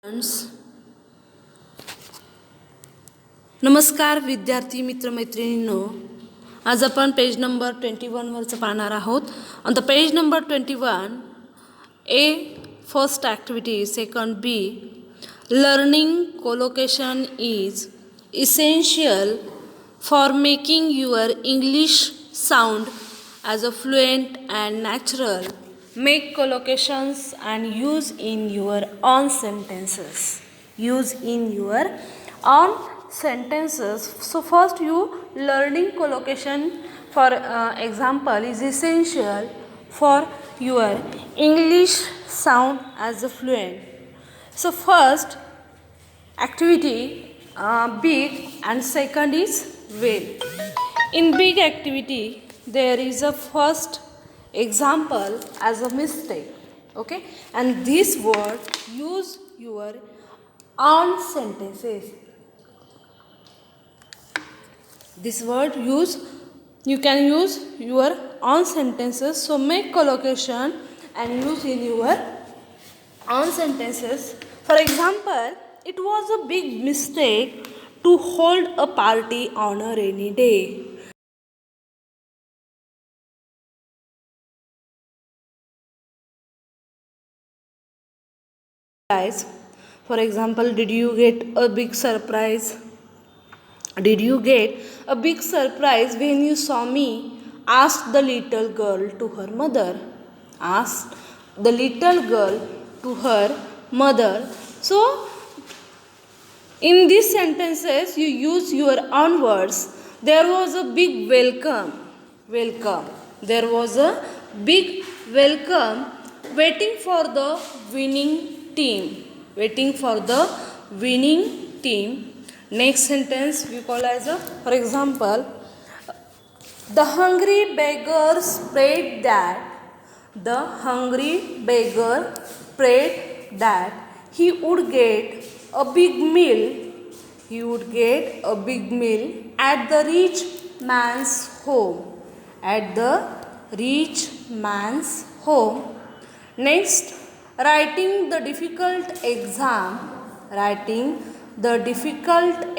Friends, नमस्कार विद्यार्थी मित्रमैत्रिणींनो. आज आपण पेज नंबर 21वरचं पाहणार आहोत. On the page number 21, A first activity, second B, learning collocation is essential for making your English sound as a fluent and natural. Make collocations and use in your own sentences. Use in your own sentences. So first, you learning collocation for example is essential for your English sound as a fluent. So first activity big and second is will. In big activity there is a first example as a mistake, okay, and this word use your own sentences. This word you can use your own sentences. So make collocation and use in your own sentences. For example, it was a big mistake to hold a party on a rainy day. For example, did you get a big surprise? Did you get a big surprise when you saw me? Asked the little girl to her mother. Asked the little girl to her mother. So, in these sentences, you use your own words. There was a big welcome. Welcome. There was a big welcome waiting for the winning team. Waiting for the winning team. Next sentence we call as a, for example, the hungry beggar prayed that he would get a big meal. He would get a big meal at the rich man's home. At the rich man's home. Next, writing the difficult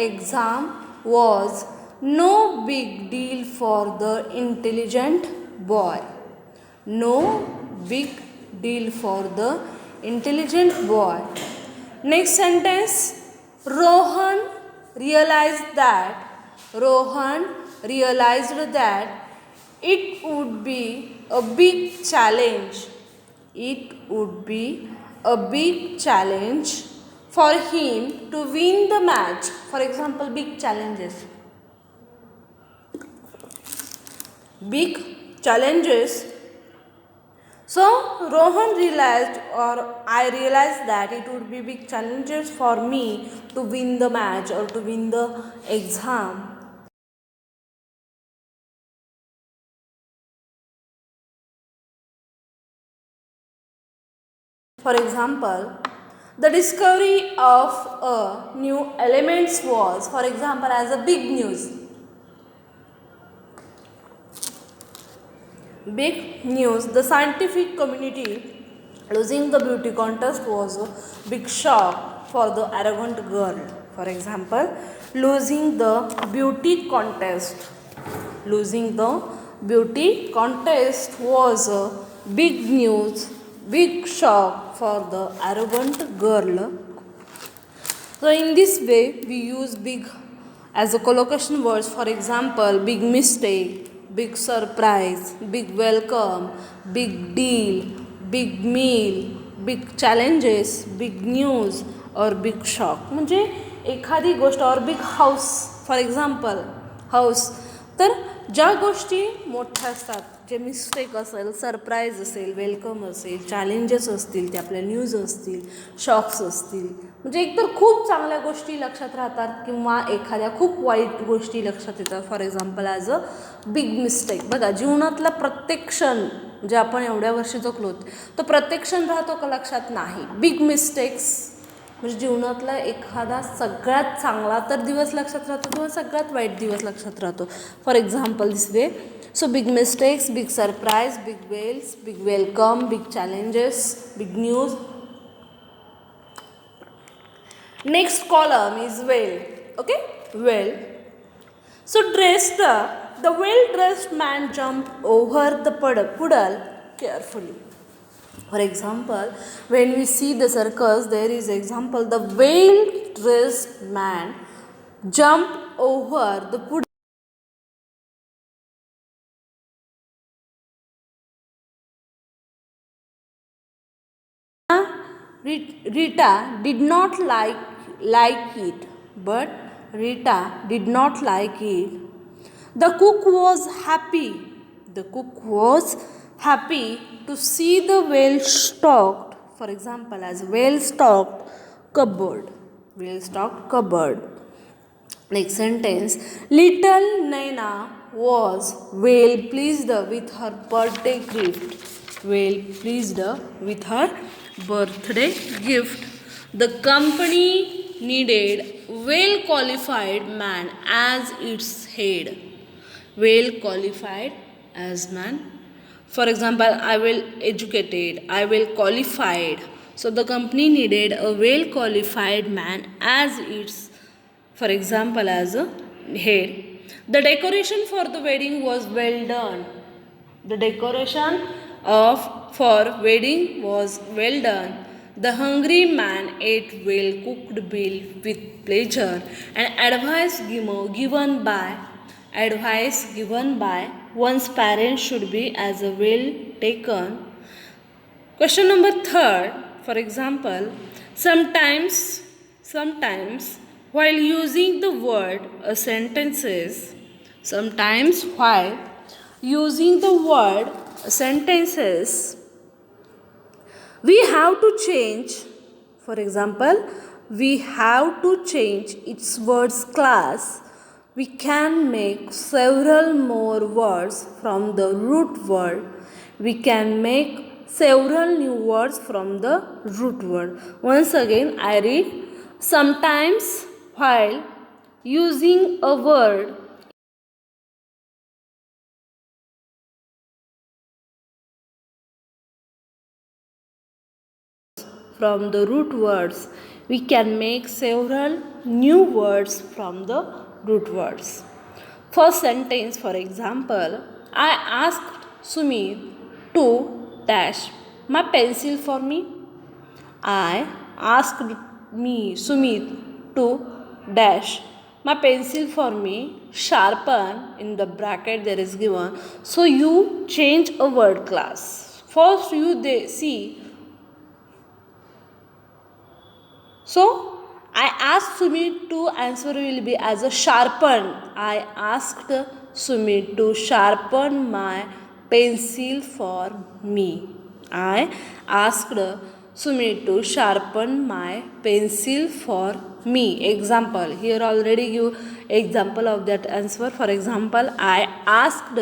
exam was no big deal for the intelligent boy. No big deal for the intelligent boy. Next sentence, Rohan realized that it would be a big challenge. It would be a big challenge for him to win the match. For example, big challenges. Big challenges. So, Rohan realized, or I realized that it would be big challenges for me to win the match or to win the exam. For example, the discovery of a new elements was, for example, as a big news. Big news. The scientific community losing the beauty contest was a big shock for the arrogant girl. For example, losing the beauty contest. Losing the beauty contest was a big news, big shock for the arrogant girl. So in this way we use big as a collocation words. For example, big mistake, big surprise, big welcome, big deal, big meal, big challenges, big news or big shock. म्हणजे एखादी गोष्ट और big house. For example house. तर ज्या गोष्टी मोठ्या असतात, जे mistake असेल, सरप्राईज असेल, वेलकम असेल, चॅलेंजेस असतील, ते आपल्या न्यूज असतील, शॉक्स असतील, म्हणजे एकतर खूप चांगल्या गोष्टी लक्षात राहतात किंवा एखाद्या खूप वाईट गोष्टी लक्षात येतात. For example as a big mistake. बघा, जीवनातला प्रत्येक क्षण म्हणजे आपण एवढ्या वर्षी जगलो तो प्रत्येक क्षण राहतो का लक्षात नाही. बिग मिस्टेक्स म्हणजे जीवनातला एखादा सगळ्यात चांगला तर दिवस लक्षात राहतो किंवा सगळ्यात वाईट दिवस लक्षात राहतो. For example this way. So big mistakes, big surprise, big wells, big welcome, big challenges, big news Next column is whale. Okay, whale. So dressed up, the well-dressed man jumped over the puddle carefully. For example, when we see the circus, there is example the well-dressed man jumped over the puddle. Rita did not like it, but Rita did not like it. The cook was happy. The cook was happy to see the well stocked. For example, as well stocked cupboard. Well stocked cupboard. Next sentence. Little Naina was well pleased with her birthday gift. Well pleased with her birthday gift. The company needed well qualified man as its head. Well qualified as man. For example, I will educated, I will qualified. So the company needed a well qualified man as its, for example, as a head. The decoration for the wedding was well done. The decoration of for wedding was well done. The hungry man ate well cooked meal with pleasure, and advice given by one's parents should be as a well taken. Question number third, for example, sometimes while using the word sometimes while using the word sentences, we have to change, for example, we have to change its words class. We can make several more words from the root word. We can make several new words from the root word. Once again, I read. Sometimes while using a word from the root words, we can make several new words from the root words. First sentence, for example, I asked Sumit to dash my pencil for me. I asked Sumit to dash my pencil for me. Sharpen in the bracket there is given. So you change a word class. First you see. So I asked Sumit to answer will be as a sharpen. I asked Sumit to sharpen my pencil for me. I asked Sumit to sharpen my pencil for me. Example. Here already give example of that answer. For example, I asked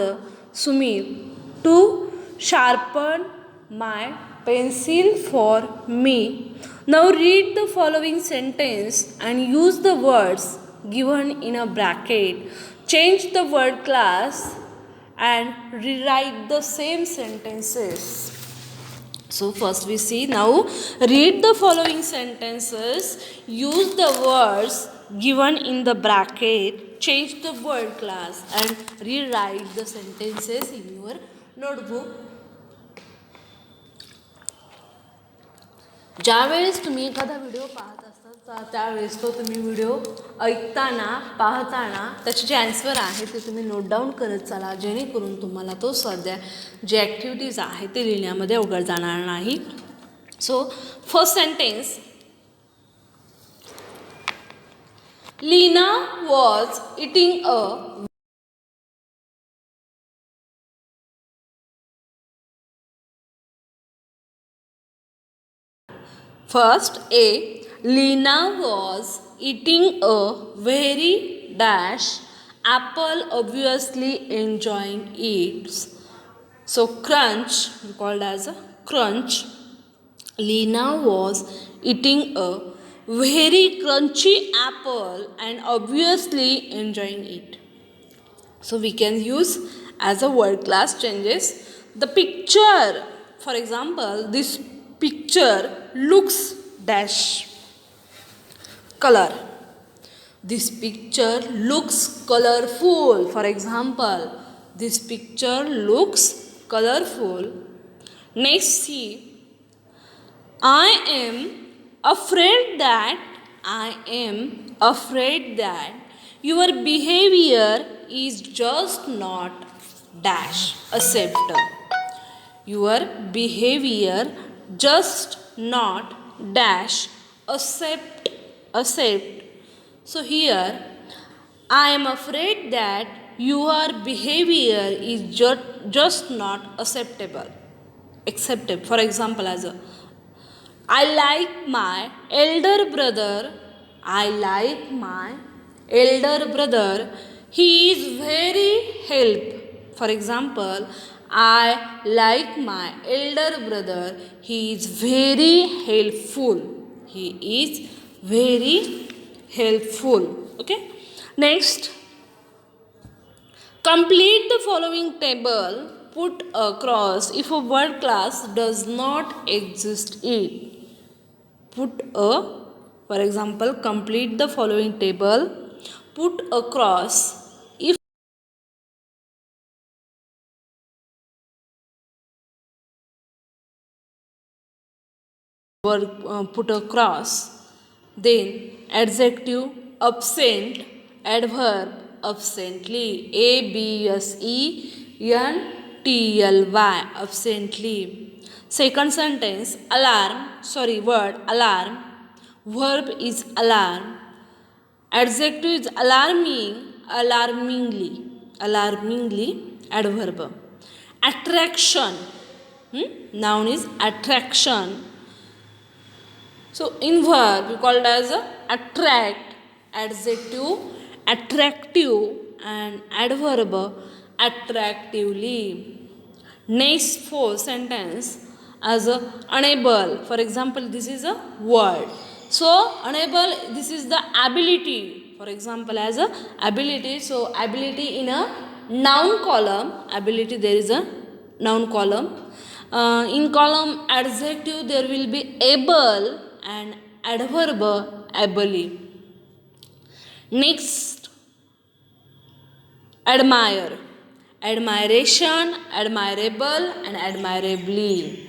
Sumit to sharpen my pencil for me. Now read the following sentence and use the words given in a bracket. Change the word class and rewrite the same sentences. So first we see, now read the following sentences, use the words given in the bracket, change the word class and rewrite the sentences in your notebook. ज्यावेळेस तुम्ही एखादा video पाहत असता त्यावेळेस तो तुम्ही video ऐकताना पाहताना त्याचे जे आन्सर आहे ते तुम्ही नोट डाऊन करत चला, जेणेकरून तुम्हाला तो सध्या जे ॲक्टिव्हिटीज आहे ते लिहिण्यामध्ये अवघड जाणार नाही. So first sentence, Lina was eating a First, A. Lina was eating a very dash apple, obviously enjoying it. So, crunch, called as a crunch. Lina was eating a very crunchy apple and obviously enjoying it. So, we can use as a word class changes. The picture, for example, this picture looks dash. color. This picture looks colorful. For example, this picture looks colorful. Next, see, I am afraid that your behavior is just not dash accept. Your behavior just not dash accept. So here I am afraid that your behavior is just not acceptable. For example, as a I like my elder brother. I like my elder brother. He is very help. For example, I like my elder brother. He is very helpful. He is very helpful. Okay. Next, complete the following table. Put a cross if a word class does not exist it. For example, complete the following table. Put a cross if word put a cross. Then adjective absent, adverb absently, absently, absently. Second sentence, word alarm, verb is alarm, adjective is alarmingly, adverb. Attraction, noun is attraction. So in verb we call it as attract, adjective attractive, and adverb attractively. Next fourth sentence as unable. For example, this is a word. So unable, this is the ability. For example, as ability. So ability in a noun column. Ability, there is a noun column. In column adjective there will be able and adverb ably. Next, admire. Admiration, admirable, and admirably.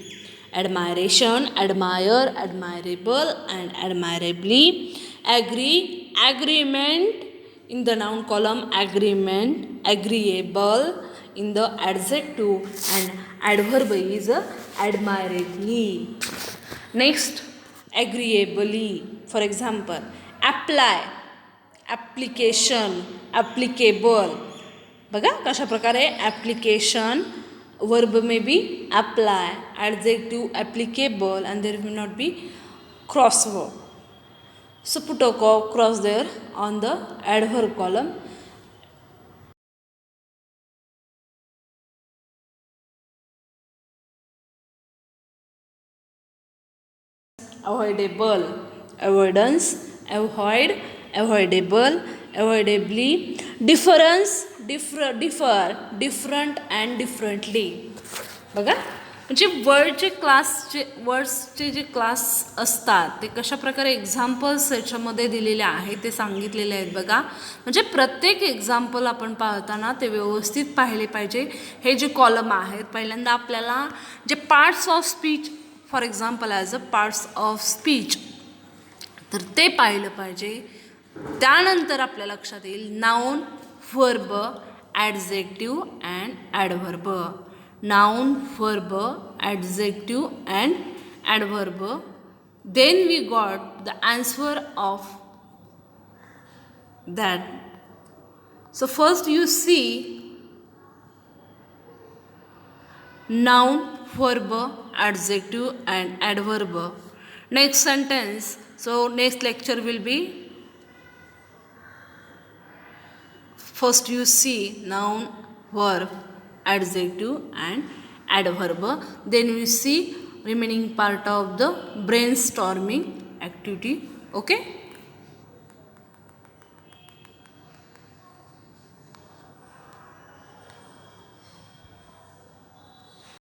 Admiration, admire, admirable, and admirably. Agree, agreement in the noun column, agreement, agreeable in the adjective, and adverb is admirably. Next, agreeably. For example, apply, application, applicable. बघा कशा प्रकारे application verb may be apply, adjective applicable, and there will not be cross verb. So put a cross there on the adverb column. Avoidable, avoidance, avoid, avoidable, avoidably. Difference, differ, different and differently. बघा म्हणजे वर्ड्सचे जे class असतात ते कशा प्रकारे examples याच्यामध्ये दिलेले आहेत ते सांगितलेले आहेत बघा. म्हणजे प्रत्येक एक्झाम्पल आपण पाहताना ते व्यवस्थित पाहिले पाहिजे. हे जे कॉलम आहेत पहिल्यांदा आपल्याला जे parts of speech, for example as parts of speech, तर ते पाहिलं पाहिजे. त्यानंतर आपल्या लक्षात येईल noun, verb, adjective and adverb. Noun, verb, adjective and adverb. Then we got the answer of that. So first you see noun, verb, adjective and adverb. Next sentence. So next lecture will be first you see noun, verb, adjective and adverb. Then we see remaining part of the brainstorming activity. Okay.